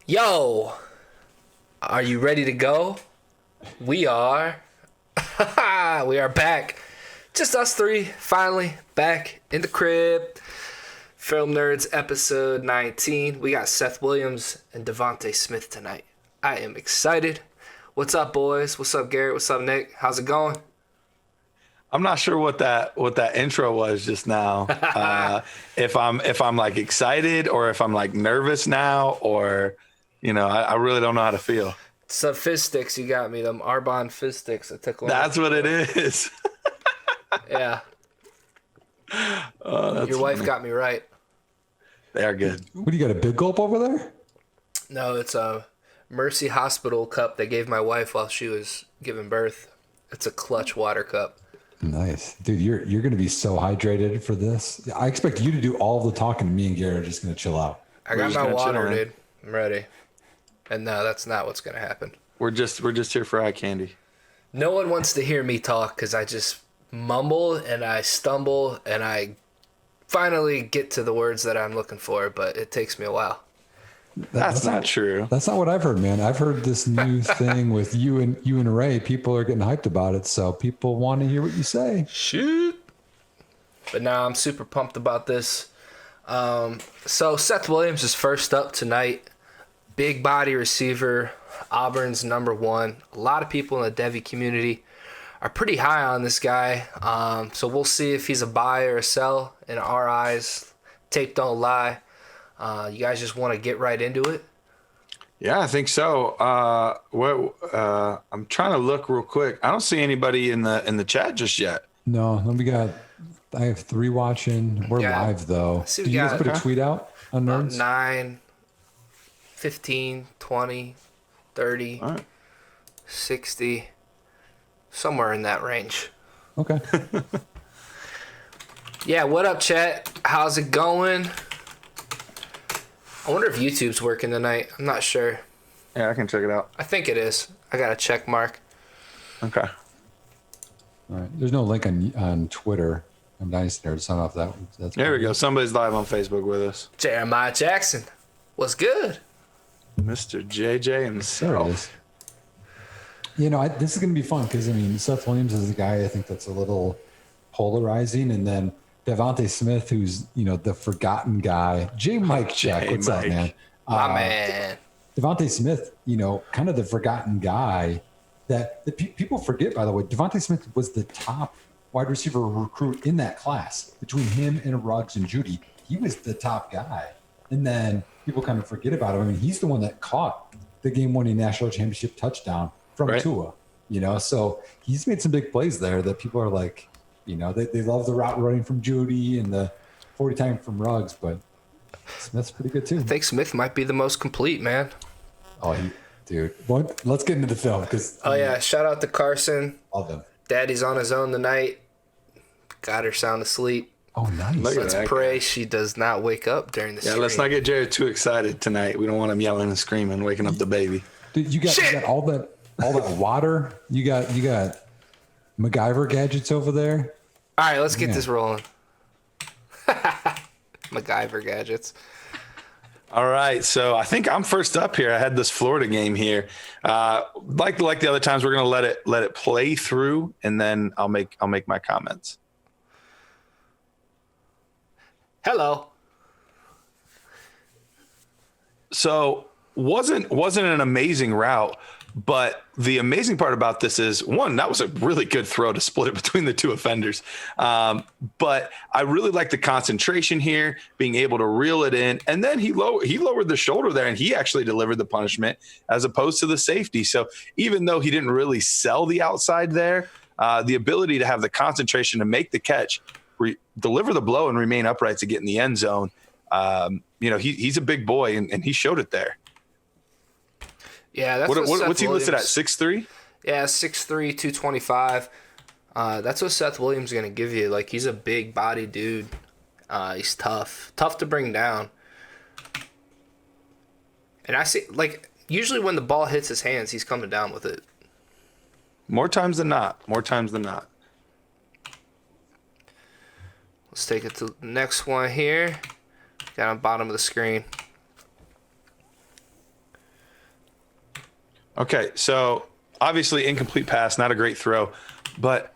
Yo, are you ready to go? We are. We are back. Just us three, finally, back in the crib. Film Nerds episode 19. We got Seth Williams and Devontae Smith tonight. I am excited. What's up, boys? What's up, Garrett? What's up, Nick? How's it going? I'm not sure what that intro was just now. If I'm like excited or if I'm like nervous now, or I really don't know how to feel. Some fizz sticks you got me, them Arbonne fizz sticks. I took one. That's what it is. Yeah. Oh, Your wife got me right. They are good. What do you got, a big gulp over there? No, it's a Mercy Hospital cup they gave my wife while she was giving birth. It's a clutch water cup. Nice. Dude, you're going to be so hydrated for this. I expect you to do all the talking, and me and Garrett are just going to chill out. I got my water, dude. I'm ready. And no, that's not what's going to happen. We're just here for eye candy. No one wants to hear me talk because I just mumble and I stumble and I finally get to the words that I'm looking for, but it takes me a while. That's not true. That's not what I've heard, man. I've heard this new thing with you and Ray. People are getting hyped about it, so people want to hear what you say. Shoot. But now I'm super pumped about this. So Seth Williams is first up tonight. Big body receiver, Auburn's number one. A lot of people in the Devy community are pretty high on this guy. So we'll see if he's a buy or a sell in our eyes. Tape don't lie. You guys just want to get right into it? Yeah, I think so. I'm trying to look real quick. I don't see anybody in the chat just yet. No, I have 3 watching. We're live though. Did you guys put a tweet out on Nerds? 9, 15, 20, 30, 60, somewhere in that range. Okay. Yeah, what up, chat? How's it going? I wonder if YouTube's working tonight. I'm not sure. Yeah, I can check it out. I think it is. I got a check mark. Okay. All right. There's no link on Twitter. I'm Dynasty Nerds. So I don't know if that's There we go. Somebody's live on Facebook with us. Jeremiah Jackson. What's good? Mr. JJ himself. There it is. This is going to be fun because, Seth Williams is a guy I think that's a little polarizing. And then Devontae Smith, who's, the forgotten guy. Mike Check. What's up, man? My man. Devontae Smith, kind of the forgotten guy that people forget, by the way. Devontae Smith was the top wide receiver recruit in that class. Between him and Ruggs and Judy, he was the top guy. And then people kind of forget about him. He's the one that caught the game-winning national championship touchdown from Tua. So he's made some big plays there that people are like, they love the route running from Judy and the 40 time from Ruggs, but Smith's pretty good too. I think Smith might be the most complete, man. Oh, dude. Well, let's get into the film. Shout out to Carson. Love him. Daddy's on his own tonight. Got her sound asleep. Oh, nice. Let's pray she does not wake up during the stream. Yeah, let's not get Jared too excited tonight. We don't want him yelling and screaming, waking up the baby. Dude, you got all that water. You got MacGyver gadgets over there. All right, let's get this rolling. MacGyver gadgets. All right, so I think I'm first up here. I had this Florida game here. Like the other times, we're gonna let it play through, and then I'll make my comments. Hello. So wasn't an amazing route. But the amazing part about this is, one, that was a really good throw to split it between the two offenders. But I really like the concentration here, being able to reel it in. And then he lowered the shoulder there, and he actually delivered the punishment as opposed to the safety. So even though he didn't really sell the outside there, the ability to have the concentration to make the catch, deliver the blow, and remain upright to get in the end zone, he's a big boy, and he showed it there. Yeah, that's what's he listed at, 6'3"? Yeah, 6'3", 225. That's what Seth Williams is going to give you. Like, he's a big body dude. He's tough to bring down. And I see, like, usually when the ball hits his hands, he's coming down with it. More times than not. Let's take it to the next one here. Got on the bottom of the screen. Okay, so obviously incomplete pass, not a great throw, but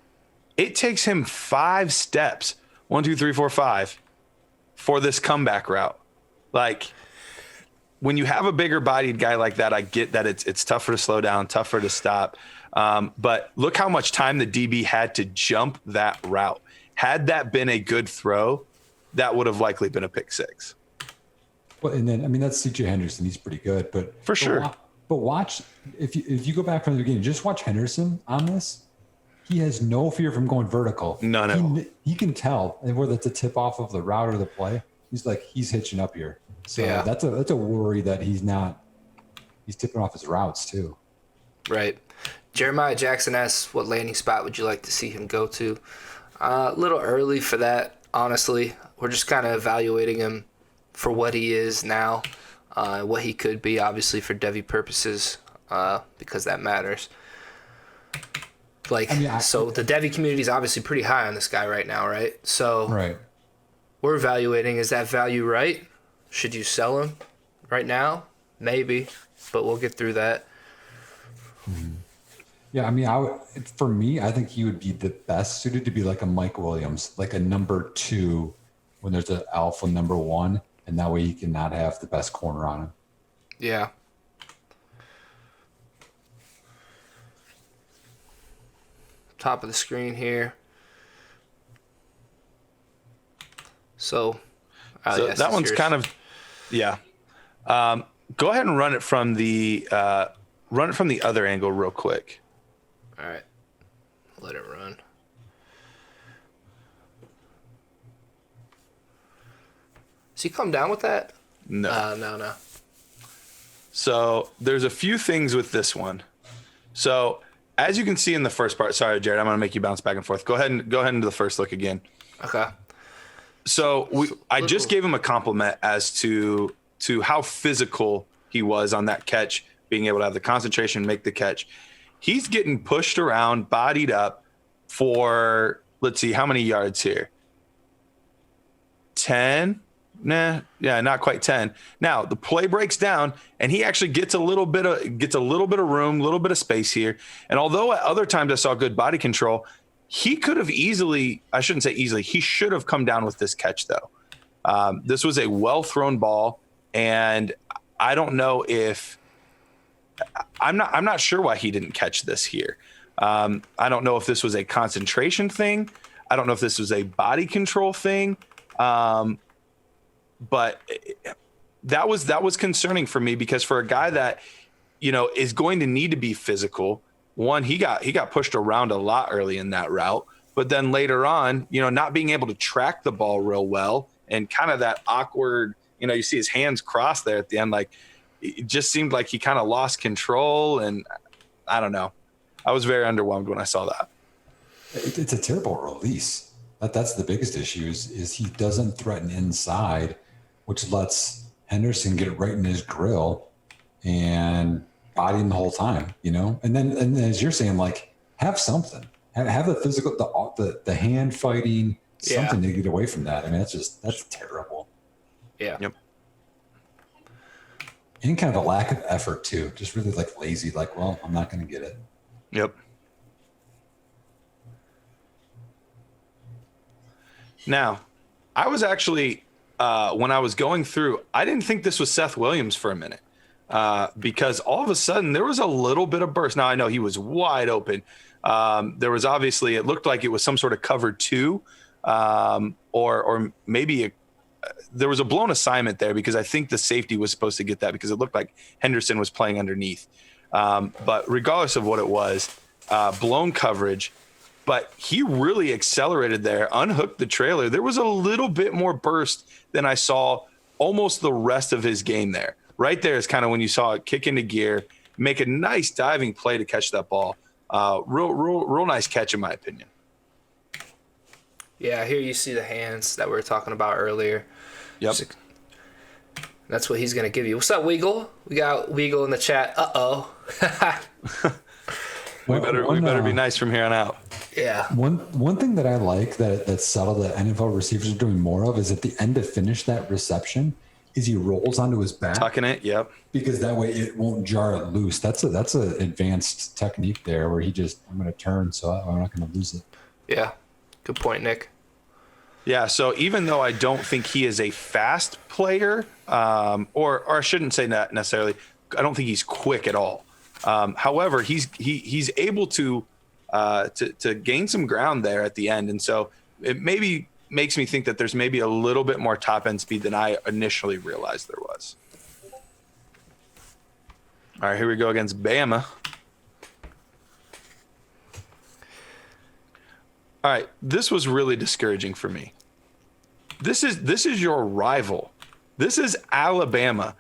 it takes him 5 steps, 1, 2, 3, 4, 5, for this comeback route. Like, when you have a bigger bodied guy like that, I get that it's tougher to slow down, tougher to stop. But look how much time the DB had to jump that route. Had that been a good throw, that would have likely been a pick six. Well, and then, I mean, that's C.J. Henderson. He's pretty good, but For sure. But watch, if you go back from the beginning, just watch Henderson on this. He has no fear from going vertical. No. He can tell, and whether it's a tip off of the route or the play, he's hitching up here. So that's a worry that he's tipping off his routes too. Right. Jeremiah Jackson asks, what landing spot would you like to see him go to? A little early for that, honestly. We're just kind of evaluating him for what he is now, what he could be, obviously, for Devy purposes, because that matters. So the Devy community is obviously pretty high on this guy right now, right? So right. We're evaluating, is that value right? Should you sell him right now? Maybe, but we'll get through that. Mm-hmm. Yeah, I mean, for me, I think he would be the best suited to be like a Mike Williams, like a number 2 when there's an alpha number 1, and that way he can not have the best corner on him. Yeah. Top of the screen here. So that one's yours. Kind of, yeah. Go ahead and run it from the other angle real quick. All right, let it run. Does he come down with that? No. No. So there's a few things with this one. So as you can see in the first part, sorry, Jared, I'm going to make you bounce back and forth. Go ahead into the first look again. Okay. So I just gave him a compliment as to how physical he was on that catch, being able to have the concentration, make the catch. He's getting pushed around, bodied up for, let's see, how many yards here? 10? Nah, yeah, not quite 10. Now the play breaks down, and he actually gets a little bit of room, a little bit of space here. And although at other times I saw good body control, he could have easily, I shouldn't say easily, he should have come down with this catch though. This was a well thrown ball, and I don't know if I'm not sure why he didn't catch this here. I don't know if this was a concentration thing. I don't know if this was a body control thing. But that was concerning for me, because for a guy that, is going to need to be physical, one, he got pushed around a lot early in that route, but then later on, not being able to track the ball real well, and kind of that awkward, you see his hands crossed there at the end, like it just seemed like he kind of lost control, and I don't know. I was very underwhelmed when I saw that. It's a terrible release. That's the biggest issue is he doesn't threaten inside, which lets Henderson get right in his grill and body him the whole time, And then as you're saying, like, have something, have the physical, the hand fighting, something to get away from that. I mean, that's terrible. Yeah. Yep. And kind of a lack of effort too, just really like lazy, like, well, I'm not going to get it. Yep. Now, I was actually, when I was going through, I didn't think this was Seth Williams for a minute, because all of a sudden there was a little bit of burst. Now, I know he was wide open. There was obviously, it looked like it was some sort of cover 2, or maybe there was a blown assignment there, because I think the safety was supposed to get that, because it looked like Henderson was playing underneath. But regardless of what it was, blown coverage. But he really accelerated there, unhooked the trailer. There was a little bit more burst than I saw almost the rest of his game there. Right there is kind of when you saw it kick into gear, make a nice diving play to catch that ball. Real nice catch, in my opinion. Yeah, here you see the hands that we were talking about earlier. Yep. That's what he's going to give you. What's up, Weagle? We got Weagle in the chat. Uh-oh. We better be nice from here on out. Yeah. One thing that I like that's subtle that NFL receivers are doing more of is at the end to finish that reception, is he rolls onto his back, tucking it. Yep. because that way it won't jar it loose. That's a advanced technique there where I'm going to turn, so I'm not going to lose it. Yeah, good point, Nick. Yeah, so even though I don't think he is a fast player, or I shouldn't say that necessarily, I don't think he's quick at all. However, he's able to gain some ground there at the end, and so it maybe makes me think that there's maybe a little bit more top end speed than I initially realized there was. All right, here we go against Bama. All right, this was really discouraging for me. This is your rival. This is Alabama.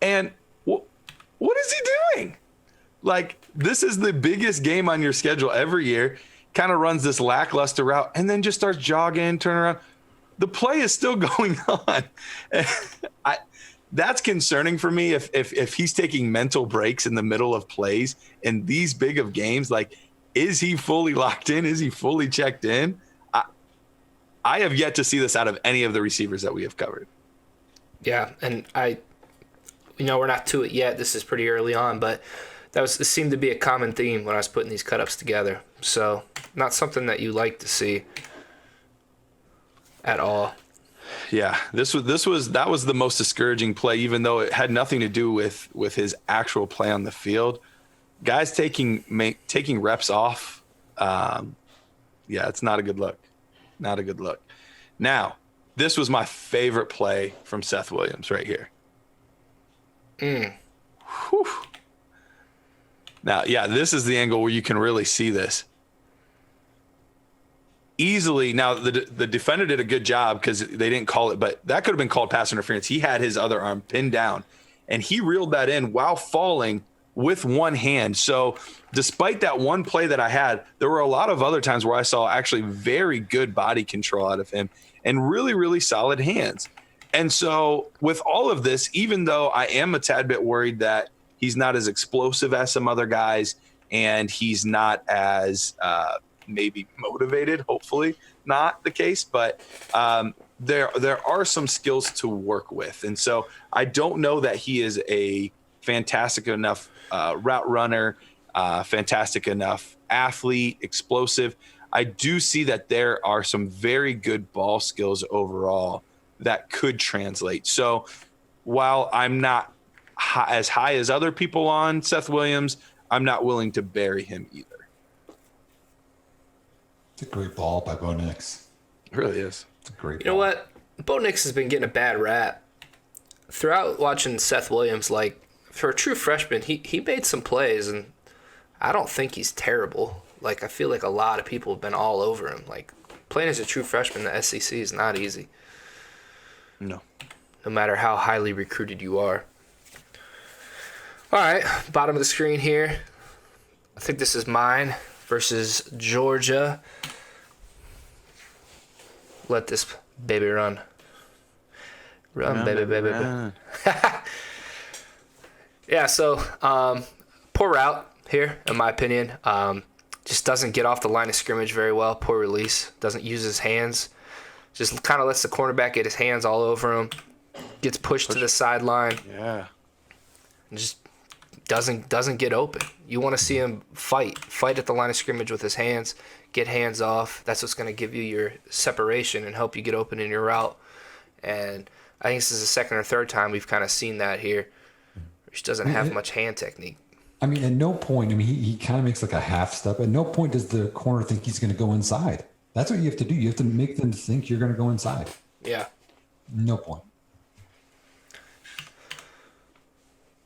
And what is he doing? Like, this is the biggest game on your schedule every year. Kind of runs this lackluster route and then just starts jogging, turn around. The play is still going on. That's concerning for me if he's taking mental breaks in the middle of plays in these big of games. Like, is he fully locked in? Is he fully checked in? I have yet to see this out of any of the receivers that we have covered. Yeah, and we're not to it yet. This is pretty early on, but it seemed to be a common theme when I was putting these cut-ups together. So not something that you like to see at all. Yeah, that was the most discouraging play, even though it had nothing to do with his actual play on the field. Guys taking reps off, it's not a good look. Not a good look. Now, this was my favorite play from Seth Williams right here. Whew. Now, yeah, this is the angle where you can really see this. Easily, now the defender did a good job because they didn't call it, but that could have been called pass interference. He had his other arm pinned down, and he reeled that in while falling with one hand. So despite that one play that I had, there were a lot of other times where I saw actually very good body control out of him and really, really solid hands. And so with all of this, even though I am a tad bit worried that he's not as explosive as some other guys and he's not as maybe motivated, hopefully not the case, but there are some skills to work with. And so I don't know that he is a fantastic enough route runner, fantastic enough athlete, explosive. I do see that there are some very good ball skills overall that could translate. So while I'm not as high as other people on Seth Williams, I'm not willing to bury him either. It's a great ball by Bo Nix. It really is. It's a great ball. You know what? Bo Nix has been getting a bad rap. Throughout watching Seth Williams, like, for a true freshman, he made some plays, and I don't think he's terrible. Like, I feel like a lot of people have been all over him. Like, playing as a true freshman in the SEC is not easy. No. No matter how highly recruited you are. All right, bottom of the screen here. I think this is mine versus Georgia. Let this baby run. Run, baby. Run. Yeah, so poor route here, in my opinion. Just doesn't get off the line of scrimmage very well. Poor release. Doesn't use his hands. Just kind of lets the cornerback get his hands all over him. Gets pushed to the sideline. Yeah. And just doesn't get open. You want to see him fight at the line of scrimmage with his hands, get hands off. That's what's going to give you your separation and help you get open in your route. And I think this is the second or third time we've kind of seen that here. He doesn't have much hand technique. I mean, at no point, he kind of makes like a half step. At no point does the corner think he's going to go inside. That's what you have to do. You have to make them think you're going to go inside. Yeah. No point.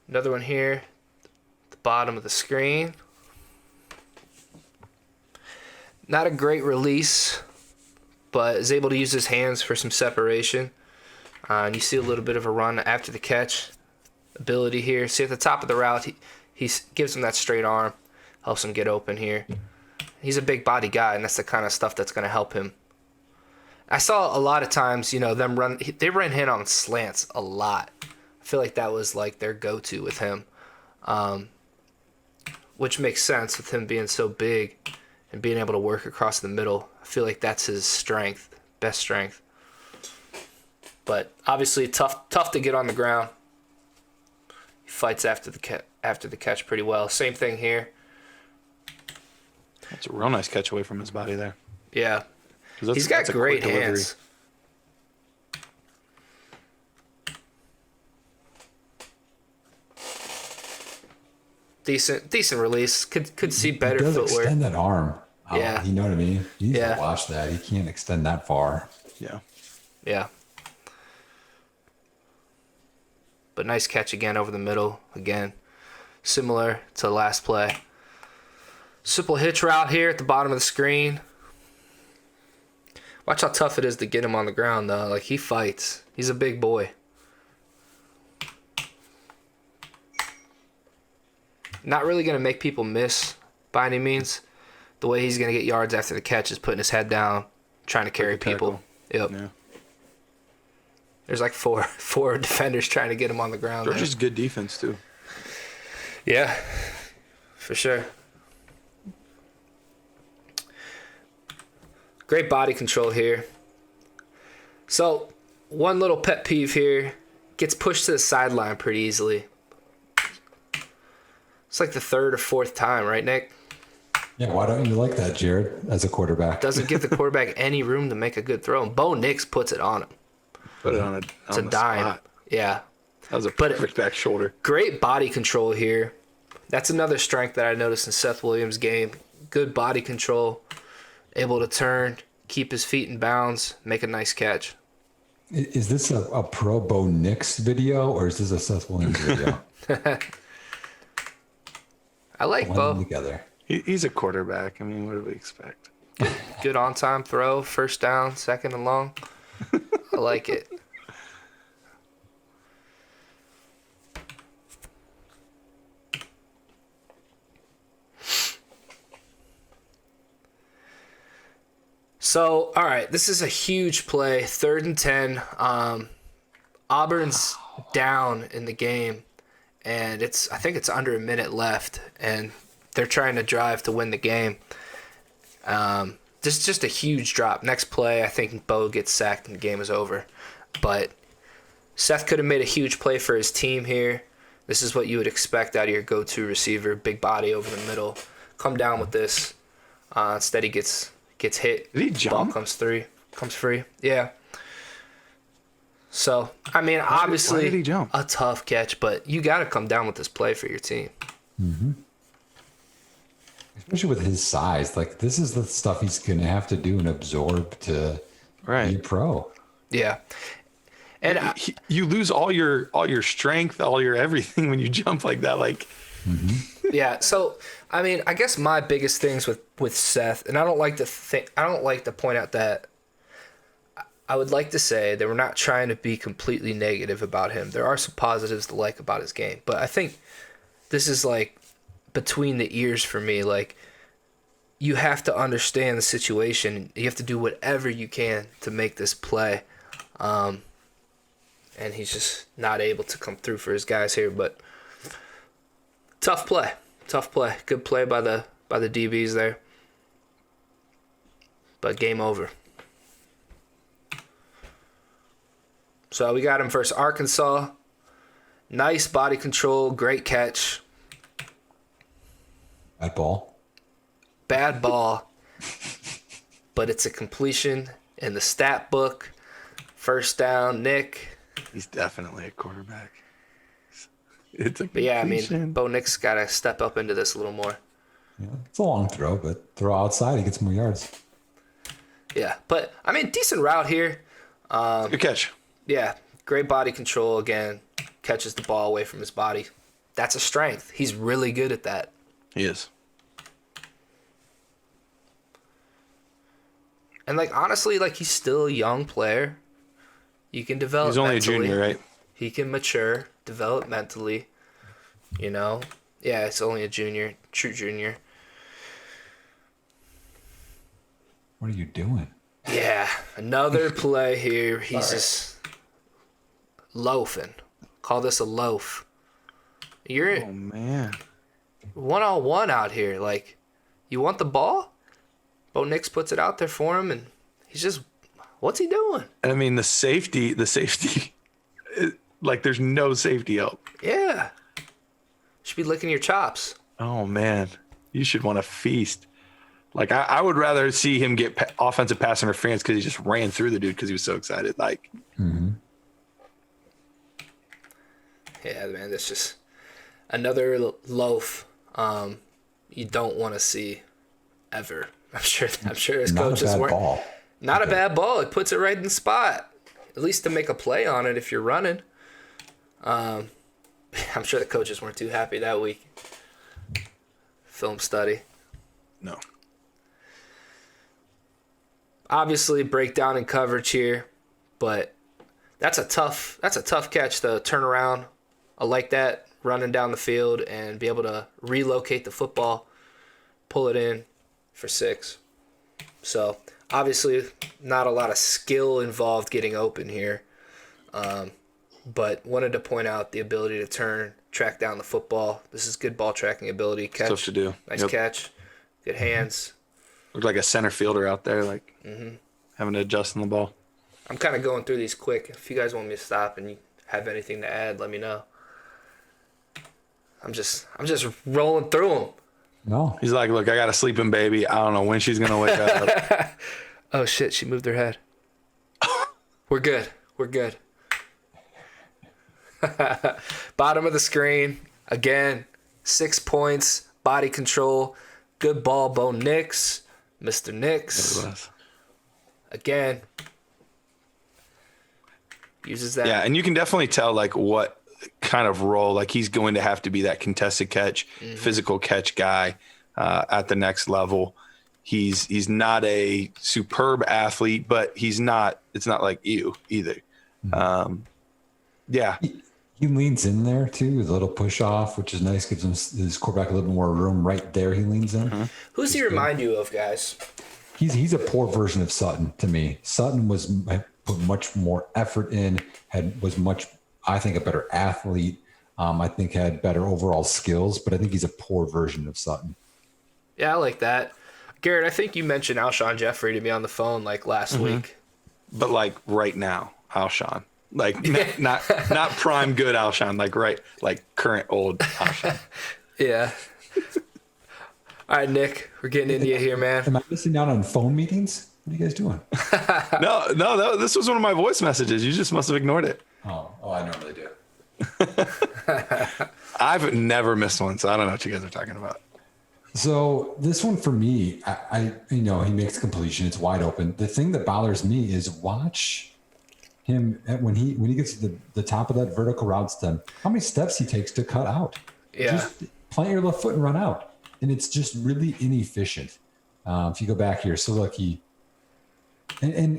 Another one here. The bottom of the screen. Not a great release, but is able to use his hands for some separation. And you see a little bit of a run after the catch ability here. See at the top of the route, he gives him that straight arm, helps him get open here. He's a big body guy, and that's the kind of stuff that's going to help him. I saw a lot of times, they ran him on slants a lot. I feel like that was like their go-to with him, which makes sense with him being so big and being able to work across the middle. I feel like that's his strength, best strength. But obviously tough to get on the ground. He fights after the catch pretty well. Same thing here. That's a real nice catch away from his body there. Yeah. He's got great hands. Decent release. Could see better he does footwork. Extend that arm. Yeah. You know what I mean? You need to watch that. He can't extend that far. Yeah. Yeah. But nice catch again over the middle. Again, similar to the last play. Simple hitch route here at the bottom of the screen. Watch how tough it is to get him on the ground, though. Like, he fights. He's a big boy. Not really going to make people miss by any means. The way he's going to get yards after the catch is putting his head down, trying to carry people. Yep. Yeah. There's like four defenders trying to get him on the ground. Georgia's good defense, too. Yeah, for sure. Great body control here. So, one little pet peeve here. Gets pushed to the sideline pretty easily. It's like the third or fourth time, right, Nick? Yeah, why don't you like that, Jared, as a quarterback? Doesn't give the quarterback any room to make a good throw. And Bo Nix puts it on him. Put it on It's a the dime. spot. Yeah. That was a perfect back shoulder. Great body control here. That's another strength that I noticed in Seth Williams' game. Good body control. Able to turn, keep his feet in bounds, make a nice catch. Is this a pro Bo Nix video or is this a Seth Williams video? I like Bo. Together. He's a quarterback. I mean, what do we expect? Good on-time throw, first down, second and long. I like it. So, all right, this is a huge play, 3rd and 10. Auburn's down in the game, and I think it's under a minute left, and they're trying to drive to win the game. This is just a huge drop. Next play, I think Bo gets sacked and the game is over. But Seth could have made a huge play for his team here. This is what you would expect out of your go-to receiver, big body over the middle. Come down with this. Instead, he gets hit. Did he jump? Ball comes free. Yeah. So, I mean, obviously, why did he jump? a tough catch, but you got to come down with this play for your team. Mm-hmm. Especially with his size. Like, this is the stuff he's going to have to do and absorb to be a pro. Yeah. And you lose all your strength, all your everything when you jump like that. Like, yeah. So, I mean, I guess my biggest things with Seth, and I don't like to point out that I would like to say that we're not trying to be completely negative about him. There are some positives to like about his game, but I think this is like between the ears for me. Like, you have to understand the situation. You have to do whatever you can to make this play. And he's just not able to come through for his guys here, but tough play. Good play by the DBs there. But game over. So we got him versus Arkansas. Nice body control, great catch. Bad ball. But it's a completion in the stat book. First down, Nick. he's definitely a quarterback. It's a But yeah, I mean, Bo Nix got to step up into this a little more. Yeah, it's a long throw, but throw outside, he gets more yards. Yeah, but I mean, decent route here. Good catch. Yeah, great body control again. Catches the ball away from his body. That's a strength. He's really good at that. He is. And like honestly, like he's still a young player. You can develop. He's only mentally. a junior, right? He can mature, develop mentally. You know, yeah, it's only a junior, true junior. What are you doing? Yeah, another play here. He's just loafing. Call this a loaf. You're Oh man. 1-on-1 out here. Like, you want the ball? Bo Nix puts it out there for him, and he's just What's he doing? I mean, the safety, like there's no safety help. Yeah. Should be licking your chops. Oh man, you should want to feast. Like I would rather see him get offensive pass interference because he just ran through the dude because he was so excited. Like, yeah, man, that's just another loaf you don't want to see ever. I'm sure his coaches weren't. Not a bad ball. It puts it right in the spot. At least to make a play on it if you're running. I'm sure the coaches weren't too happy that week. Film study. no. Obviously, breakdown and coverage here, but that's a tough catch to turn around. I like that, running down the field and be able to relocate the football, pull it in for 6. So obviously, not a lot of skill involved getting open here, but wanted to point out the ability to turn, track down the football. This is good ball tracking ability. Catch, Stuff to do. Nice catch, good hands. Looked like a center fielder out there, like having to adjust on the ball. I'm kind of going through these quick. If you guys want me to stop and you have anything to add, let me know. I'm just rolling through them. No. He's like, look, I got a sleeping baby. I don't know when she's gonna wake up. Oh shit, she moved her head. We're good. Bottom of the screen. Again, 6 points, body control, good ball, Bo Nix. Mr. Nix. Again. Uses that. Yeah, and you can definitely tell like what kind of role, like he's going to have to be that contested catch, physical catch guy at the next level. He's not a superb athlete, but it's not like you either. Yeah. He leans in there too with a little push off, which is nice. Gives him his quarterback a little more room right there. He leans in. Who's he remind you of, guys? He's a poor version of Sutton to me. Sutton put much more effort in, was much, I think, a better athlete. I think had better overall skills, but I think he's a poor version of Sutton. Yeah, I like that. Garrett, I think you mentioned Alshon Jeffrey to me on the phone like last week. But like right now, Alshon. Like not prime good Alshon, like current old Alshon. Yeah. All right, Nick, we're getting into you here, man. Am I missing out on phone meetings? What are you guys doing? No, this was one of my voice messages. You just must have ignored it. Oh, I normally do. I've never missed one, so I don't know what you guys are talking about. So this one for me, I he makes completion. It's wide open. The thing that bothers me is watch him when he gets to the top of that vertical route stem, how many steps he takes to cut out. Yeah. Just plant your left foot and run out. And it's just really inefficient. If you go back here, so look, and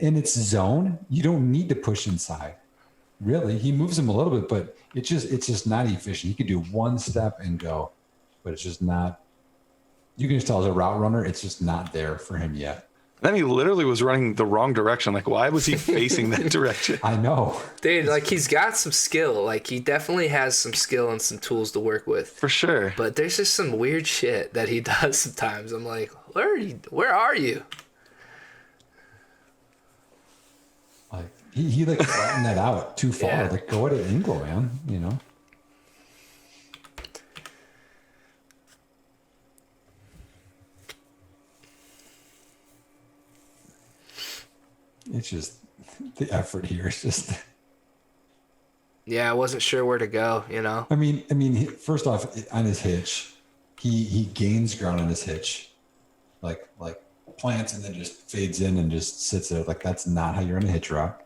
it's zone. You don't need to push inside. Really, he moves him a little bit, but it's just not efficient. He could do one step and go, but it's just not. You can just tell as a route runner, it's just not there for him yet. Then he literally was running the wrong direction. Like, why was he facing that direction? I know. Dude, like, he's got some skill. Like, he definitely has some skill and some tools to work with. For sure. But there's just some weird shit that he does sometimes. I'm like, where are you? Like, he like flattened that out too far. Yeah. Like, go at an angle, man, you know? It's just the effort here is just. Yeah, I wasn't sure where to go, you know? I mean, first off, on his hitch, he gains ground on his hitch, like plants and then just fades in and just sits there. Like, that's not how you're on a hitch route.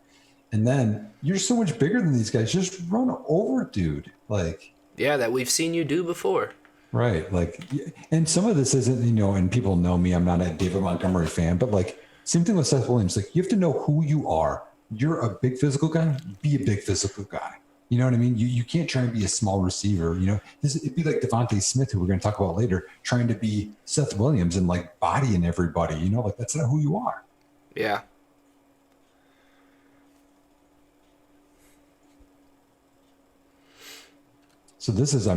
And then you're so much bigger than these guys. Just run over, dude. Like, yeah, that we've seen you do before. Right. Like, and some of this isn't, and people know me, I'm not a David Montgomery fan, but like, same thing with Seth Williams. Like, you have to know who you are. You're a big physical guy. Be a big physical guy. You know what I mean? You can't try and be a small receiver. It'd be like Devontae Smith, who we're going to talk about later, trying to be Seth Williams and like bodying everybody. Like, that's not who you are. Yeah. So this is,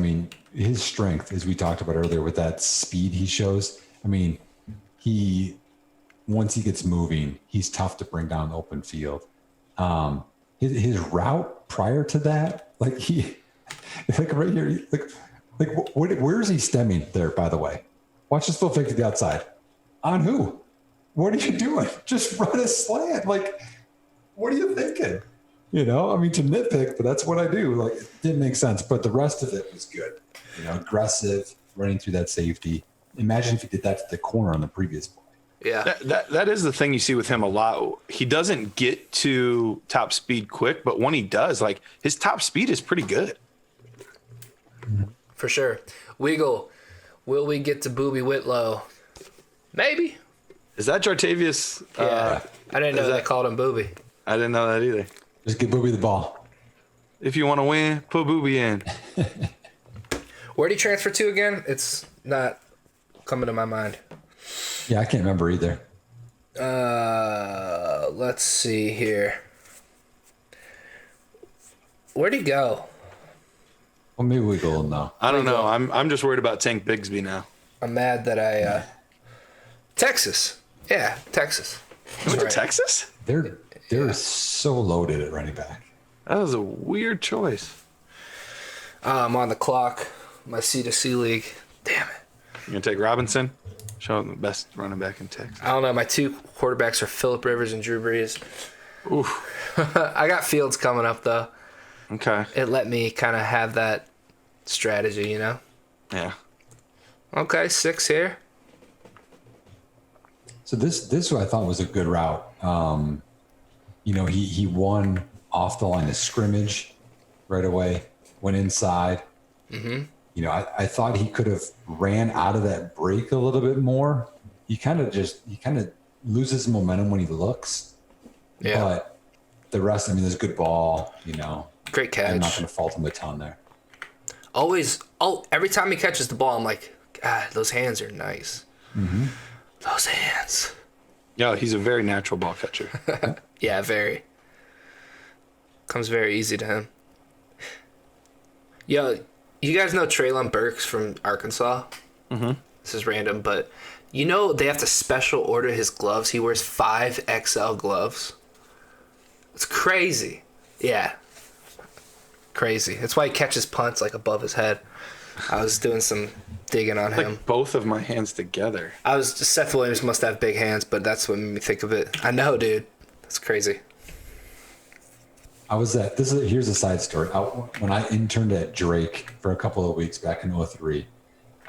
his strength, as we talked about earlier, with that speed he shows. once he gets moving, he's tough to bring down the open field. His route prior to that, like right here, where is he stemming there? By the way, watch this little fake to the outside. On who? What are you doing? Just run a slant. Like, what are you thinking? You know, I mean, to nitpick, but that's what I do. Like, it didn't make sense, but the rest of it was good. You know, aggressive, running through that safety. Imagine if he did that to the corner on the previous play. Yeah. That is the thing you see with him a lot. He doesn't get to top speed quick, but when he does, like, his top speed is pretty good. For sure. Weagle, will we get to Booby Whitlow? Maybe. Is that Jartavius? Yeah. I didn't know they called him Booby. I didn't know that either. Just give Booby the ball. If you want to win, put Booby in. Where'd he transfer to again? It's not coming to my mind. Yeah, I can't remember either. Let's see here. Where'd he go? Well, maybe we go now. I don't know. I'm just worried about Tank Bigsby now. I'm mad that I Texas. Yeah, Texas. He went to Texas? They're so loaded at running back. That was a weird choice. I'm on the clock. My C2C league. Damn it. You gonna take Robinson? Show him the best running back in Texas. I don't know. My two quarterbacks are Phillip Rivers and Drew Brees. Oof. I got Fields coming up though. Okay. It let me kind of have that strategy, you know. Yeah. Okay, 6 here. So this I thought was a good route. You know, he won off the line of scrimmage right away, went inside. Mm-hmm. You know, I thought he could have ran out of that break a little bit more. He kind of loses momentum when he looks. Yeah. But the rest, I mean, there's a good ball, you know. Great catch. I'm not going to fault him a ton there. Every time he catches the ball, I'm like, God, those hands are nice. Mm-hmm. Those hands. Yeah, he's a very natural ball catcher. Yeah, very. Comes very easy to him. Yo, you guys know Treylon Burks from Arkansas? Mm-hmm. This is random, but you know they have to special order his gloves. He wears 5XL gloves. It's crazy. Yeah. Crazy. That's why he catches punts like above his head. I was doing some digging on him. Like both of my hands together. Seth Williams must have big hands, but that's what made me think of it. I know, dude. That's crazy. Here's a side story. When I interned at Drake for a couple of weeks back in 03,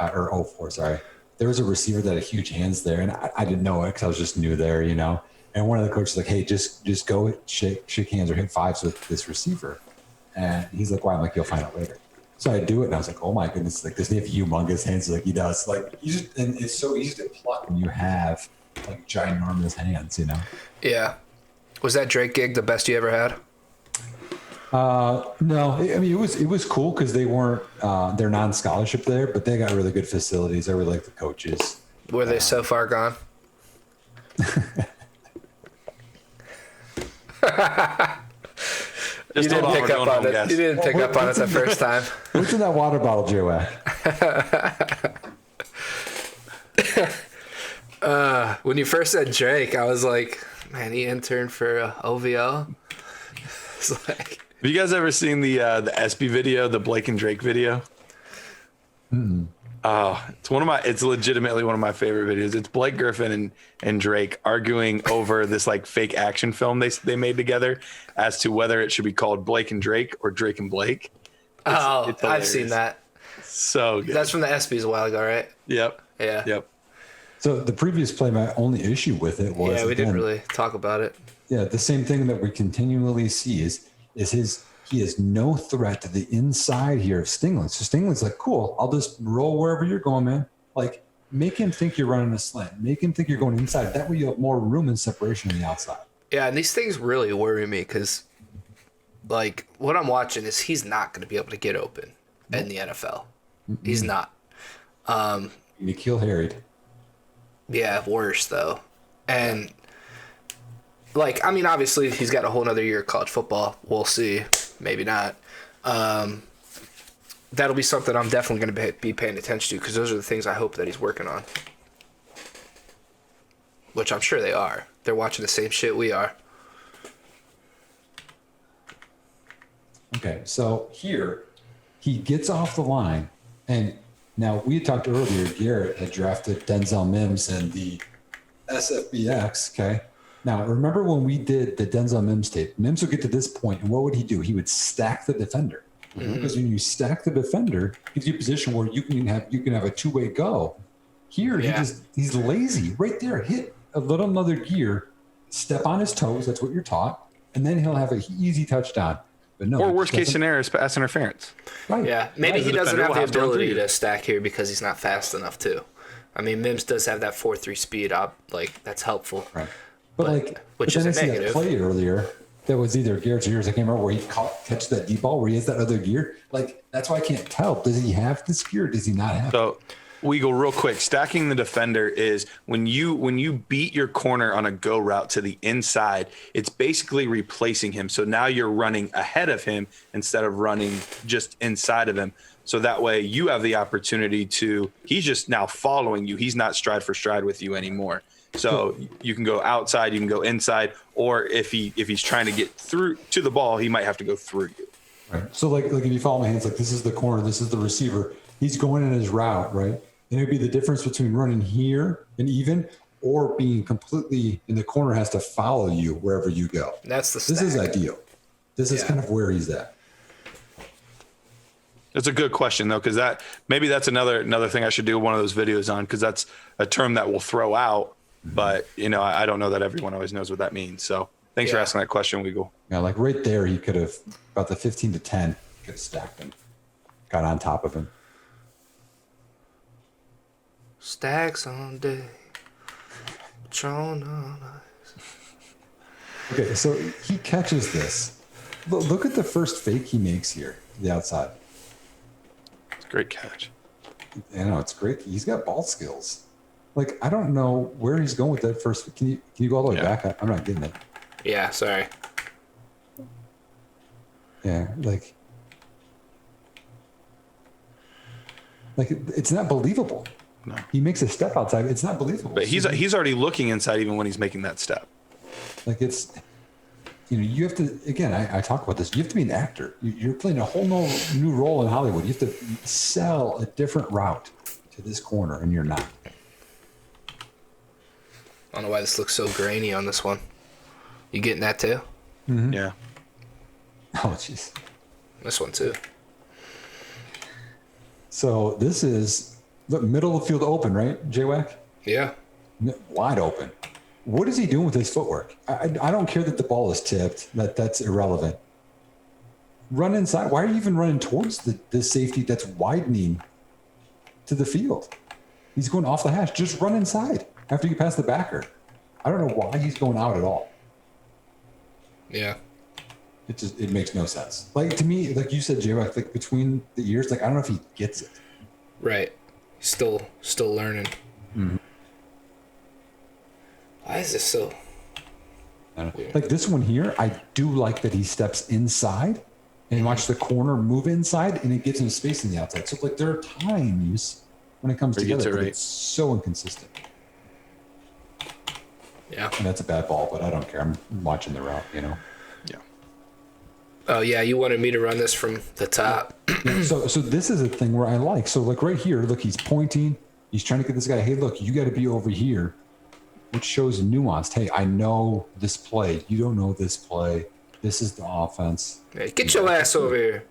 or 04, sorry, there was a receiver that had huge hands there, and I didn't know it because I was just new there, you know. And one of the coaches was like, hey, just go shake hands or hit fives with this receiver. And he's like, why? I'm like, you'll find out later. So I do it, and I was like, oh my goodness, like, does he have humongous hands like he does? Like, and it's so easy to pluck when you have like ginormous hands, you know? Yeah. Was that Drake gig the best you ever had? No, I mean, it was cool because they weren't, they're non-scholarship there, but they got really good facilities. I really like the coaches. Were they so far gone? You didn't pick up on it. You didn't pick up on it the first time. What's in that water bottle, Joe? When you first said Drake, I was like, man, he interned for OVO. It's like, have you guys ever seen the SB video, the Blake and Drake video? Mm-hmm. Oh, it's legitimately one of my favorite videos. It's Blake Griffin and Drake arguing over this like fake action film they made together as to whether it should be called Blake and Drake or Drake and Blake. It's I've seen that. So good. That's from the ESPYs a while ago, right? Yep. Yeah. Yep. So the previous play, my only issue with it was we didn't really talk about it. Yeah, the same thing that we continually see is he is no threat to the inside here of Stingley. So Stingley's like, cool, I'll just roll wherever you're going, man. Like, make him think you're running a slant. Make him think you're going inside. That way you have more room and separation on the outside. Yeah, and these things really worry me because, like, what I'm watching is he's not going to be able to get open in the NFL. Mm-hmm. He's not. N'Keal Harried. Yeah, worse, though. And, like, I mean, obviously he's got a whole other year of college football. We'll see. Maybe not. That'll be something I'm definitely going to be paying attention to because those are the things I hope that he's working on. which I'm sure they are. They're watching the same shit we are. Okay, so here he gets off the line, and now we had talked earlier. Garrett had drafted Denzel Mims in the SFBX. Okay, now remember when we did the Denzel Mims tape? Mims would get to this point, and what would he do? He would stack the defender, because when you stack the defender, it gives you a position where you can have a two-way go. Here, he's lazy right there. Hit a little another gear, step on his toes. That's what you're taught, and then he'll have an easy touchdown. But no, or worst case scenario is pass interference. Right. Yeah, maybe he doesn't have the will have to run ability through you. to stack here because he's not fast enough too. I mean, Mims does have that 4.3 speed. Like that's helpful. Right. But which then is a I see negative. that play earlier that was either Garrett's or yours. I can't remember where he catch that deep ball where he has that other gear. Like that's why I can't tell. Does he have this gear? Or does he not have it? So we go real quick. Stacking the defender is when you beat your corner on a go route to the inside, it's basically replacing him. So now you're running ahead of him instead of running just inside of him. So that way you have the opportunity he's just now following you. He's not stride for stride with you anymore. So you can go outside, you can go inside, or if he's trying to get through to the ball, he might have to go through you. Right. So like if you follow my hands, like this is the corner, this is the receiver. He's going in his route, right? And it'd be the difference between running here and even, or being completely in the corner has to follow you wherever you go. That's the stack. This is ideal. This is kind of where he's at. It's a good question though, because maybe that's another thing I should do one of those videos on, because that's a term that we'll throw out, but I don't know that everyone always knows what that means. So thanks for asking that question, Weagle. Yeah, like right there, he could have about the 15 to 10 could have stacked him, got on top of him. Stacks on day, Patron on ice. Okay, so he catches this. Look at the first fake he makes here, the outside. It's a great catch. I know, it's great. He's got ball skills. Like, I don't know where he's going with that first. Can you go all the way back? I'm not getting it. Yeah, sorry. Yeah, like it's not believable. No. He makes a step outside. It's not believable. But he's already looking inside even when he's making that step. Like it's, you have to, again, I talk about this. You have to be an actor. You're playing a whole new role in Hollywood. You have to sell a different route to this corner, and you're not. I don't know why this looks so grainy on this one. You getting that too? Mm-hmm. Yeah. Oh, jeez. This one too. So this is the middle of the field open, right, J-Wack? Yeah. Wide open. What is he doing with his footwork? I don't care that the ball is tipped. That's irrelevant. Run inside. Why are you even running towards the safety that's widening to the field? He's going off the hash. Just run inside after you pass the backer. I don't know why he's going out at all. Yeah. It makes no sense. Like, to me, like you said, J-Wack, like between the ears, like I don't know if he gets it. Right. He's still learning. Mm-hmm. Why is this so? I don't know. Like this one here, I do like that he steps inside and watch the corner move inside, and it gives him space in the outside. So like there are times when it comes together, but it's so inconsistent. Yeah. And that's a bad ball, but I don't care. I'm watching the route, Yeah. Oh yeah, you wanted me to run this from the top. Yeah, so this is a thing where I like. So like right here, look, he's pointing. He's trying to get this guy. Hey, look, you got to be over here, which shows nuanced. Hey, I know this play. You don't know this play. This is the offense. Hey, get your ass over here.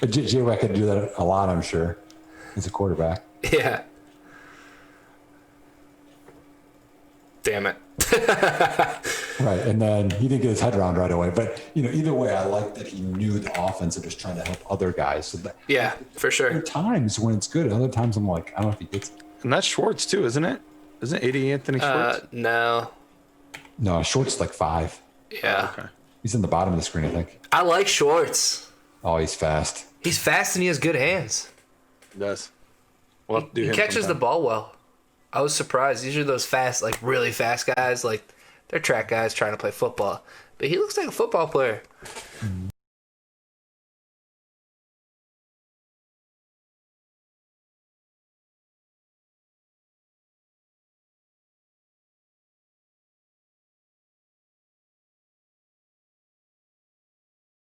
J-Wack could do that a lot, I'm sure, as a quarterback. Yeah. Damn it. Right, and then he didn't get his head around right away. But either way, I like that he knew the offense and was trying to help other guys. So Yeah, for sure. there are times when it's good. Other times I'm like, I don't know if he gets it. And that's Schwartz too, isn't it? Isn't it 80 Anthony Schwartz? No. No, Short's like 5. Yeah. Okay. He's in the bottom of the screen, I think. I like Schwartz. Oh, he's fast. He's fast and he has good hands. He does. We'll have to do He him catches the sometime. ball well. I was surprised. These are those fast, like really fast guys. Like they're track guys trying to play football. But he looks like a football player.